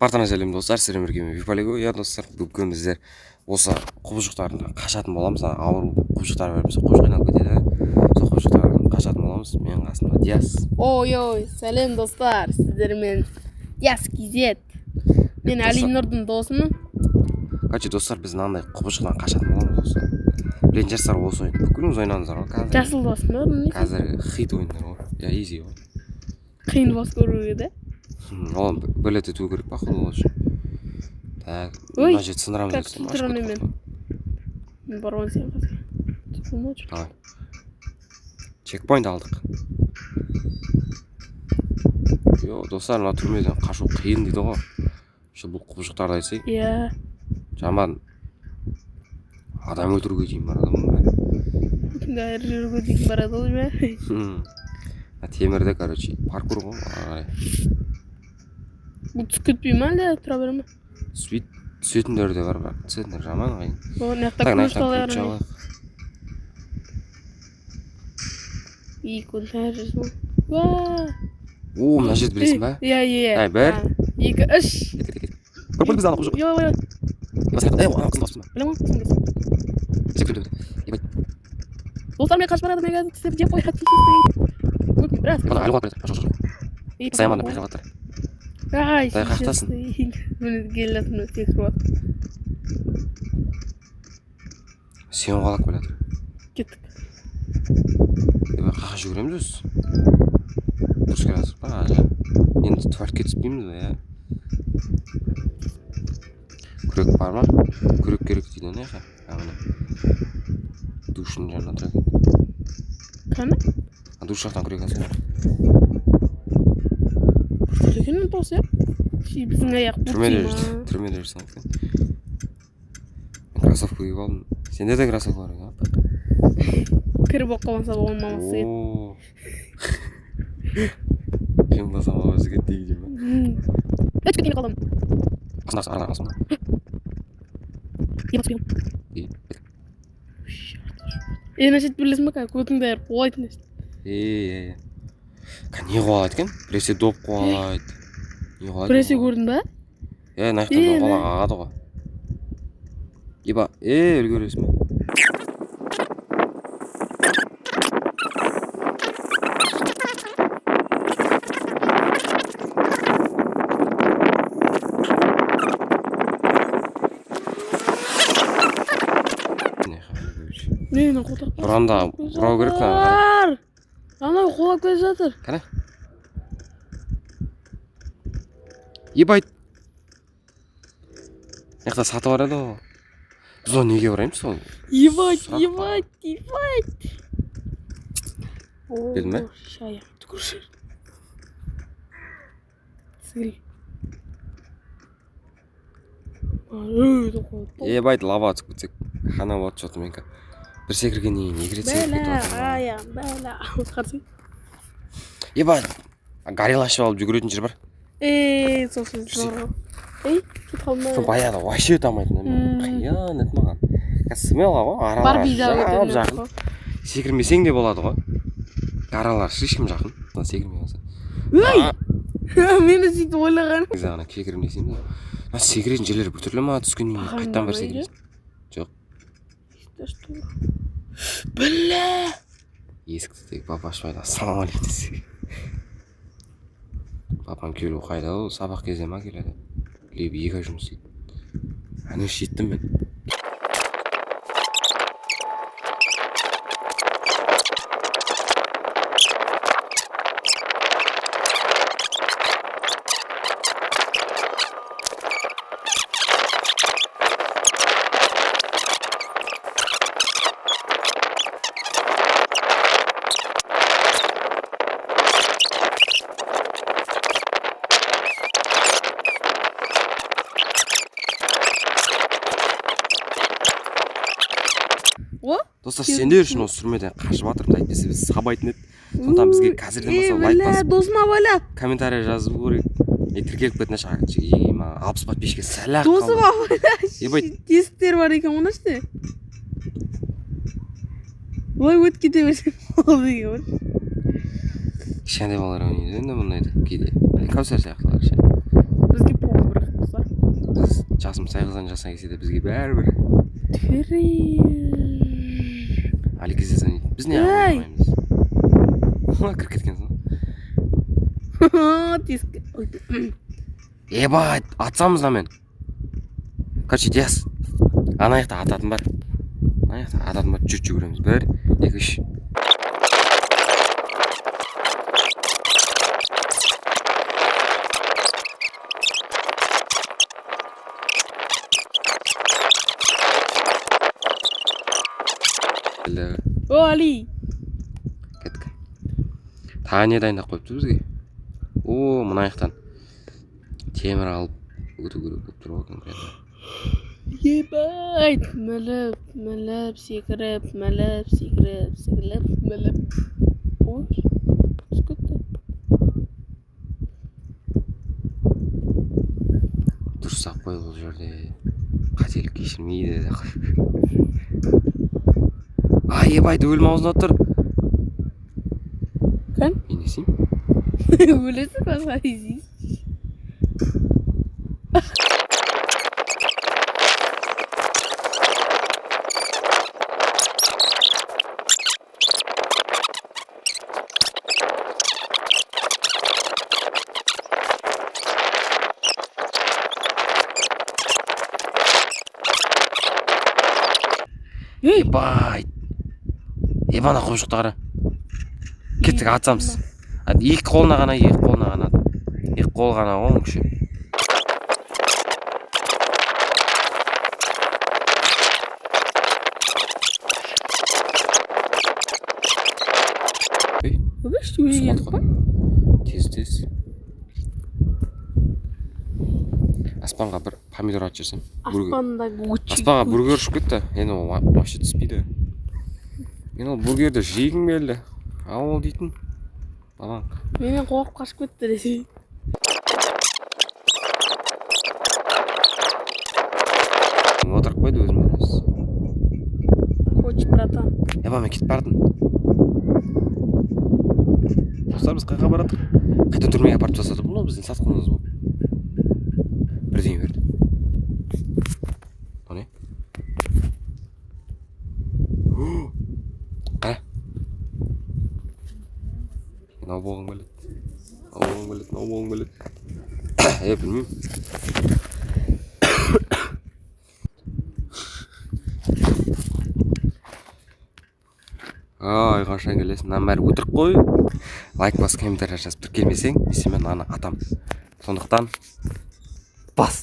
Партана сәлем достар, сіздермен бірге Виполего. Я достар, бүгін біздер осы құбыжықтардың қашатын боламыз. Ауыр құбыжықтар бар, біз құбыжық айналып кетеді. Сол құбыжықтардың қашатын боламыз. Менің қасымда Диас. Ой, сәлем достар, сіздермен Диас KZ. Мен Али Нұрдың досымын. Короче, достар, біз мынандай құбыжықтан қашатын боламыз осы. Білетін жарсыздар осы ойын. Бүкіліңіз ойнадыңыздар ғой қазір. Жасыл досым ба? Қазір хит ойындар ғой. Я изи ғой. Қиын бос көруге де. Оған білет ету керек па құл үшін. Так, мына жерді сындырамыз. Кәпсіл тұр онымен. Мен барған сен қазір. Давай. Чекпоинт алдық. Йо, достар, мына түрмеден қашу қиын дейді ғой. Бұл құбыжықтарды айтсай. Иә. Жаман адам өлтіруге дейін бар адамның бәрі. Гайыр жүруге дейін барады ғой ма? Темірді, короче, паркур ғой. Бұл түсіп кетпей ма әлде тұра бере ма? Түсетіндер де бар, түсетіндер жаман қайын. Оған яқта күш талайыр ма? Екі күн тәржіз ма? О, мына жерді білесің ба? Иә. Бір, екі, үш. Бір бізді анық жоқ. Достар, мен қашып барады, мен қазір тістеп жеп қояды. Бұны әлі қуат береді. Сайманды бір қабаттар. Ай, қақтасын. Мені келетін текіріп атыр. Сен қалақ білетір. Кеттік. Қақа жүгіреміз өз. Дұрыс келесіз ба? Енді түвәртке түспейміз бе, я? Күрек бар ма? Күрек керек дейді, не қа? Душын жанына тұр екен. Қаны? Душ жақтан күрек алсын. Күрекенің тосы, я? Біздің аяқ бұқсый ма? Түрмеде жүрсің екен. Мен кроссовка күйіп алдым. Сенде де кроссовка бар екен. Кіріп оққаланса болған мамасы еді. Қимылдасам ауызы кетті дейді ма? Өтіп кеткені қалдым. Қасындағысы аралар қалсын ба? Емас бейім. Нәрсет білесің ба, көтіңді әр қуалайтын нәрсет. Не қуалайды екен? Біресе доп қуалайды. Біресе көрдің ба? Найқтан доп қуалаға ағады ғой. Еба, үлгересің ба? Мені қолтақ бар. Бұранда бұрау керек қана. Анау қолап келе жатыр. Қана? Ебайт. Яқта сатып барады ғой. Біз оны неге бараймыз сол? Ебайт. Білдің бе? Шая, түкірші. Сігіл. Ебайт, лава түсіп кетсек. Қана болады жоты менкі. Бір секірген ең, екірет секірген туады. Бәлі, қарсы. Ебайт, горел ашып алып жүгіретін жер бар. Сосын зор. Кет қалмай. Сол баяғыда вообще өтамайтын. Қиян ет маған. Смела ғой, аралар жақын. Секірмесең де болады ғой. Аралар шешкім жақын. Секірмей қалса. Мені сөйтіп ойлаған. Ана кекірмесең де. Секіретін жерлер біртүрлі ма түскен ең, қайттан бір секіресің. Жоқ. Білі! Есікті тек папа ашпайды, ассалаумалейкум десе. Папам келу қайда ол, сабақ кезде ма келеді. Лебі 2 ай жұмыс істейді. Әне жеттім мен. Достар, сендер үшін осы түрмеден қашып жатырмыз, әйтпесе біз сабайтын еді. Сондықтан бізге қазірден бастап лайк басып, досыма бәлі. комментарий жазып көрейік. Тіркеліп кетіне шыға. 60 подписчикке сәлақ қалды. Досыма бәлі. Тесіктер бар екен, оны іште. Ой, өт кете берсем болды екен бар. Кішкентай балалар ойнайды енді мұндайды кейде. Кәусар сияқтылар ше. Бізге похуй бірақ. жасым сайғыздан жасына келсе де бізге бәрібір. Түрі. Али кездесен біз не Ей! алмаймыз. Кіріп кеткенсің. Тескі. Ебать, атсамыз да мен. Короче, Диас. Ана жақта ататын бар. Жүріп жүгіреміз. 1, 2, 3. О, Али. Кеттік. Тағы не дайындап қойыпты бізге? О, мына жақтан темір алып өту керек болып тұр ғой конкретно. Ебайт. Мүліп, секіріп. Ой, түскетті. Дұрыс ақ қой бұл жерде. Қателік кешірмейді. Ебайды өлім аузына тұр. Кән? Мен несейм? Өлесі басқа дейсіз. Ебайт. Ебана құбыжықтары. Кеттік атсамыз. Екі қолына ғана. Екі қол ғана оң күші. Өбіш, өлі келдік па? Тез. Аспанға бір помидор атып жіберсем. Аспанда өтші. Аспанға бургер ұшып кетті. Енді ол вообще түспейді. Мен ол бургерді жегім келді. Ал дейтін. Балаң. Менен қоғып қашып кетті десе. Отырып қойды өзімен өзі. Коч, братан. Мен кетіп бардым. Достар, біз қайға барадық? Қайта түрмеге апарып тастады. Бұл біздің сатқынымыз бұл. Бірдеңе берді. О не? Қара. Мынау болғың келеді. Білмеймін. Ай, қашан келесің? Мынаның бәрі өтірік қой. Лайк бас, комментарий жазып тіркелмесең, мен ана атам. Сондықтан бас.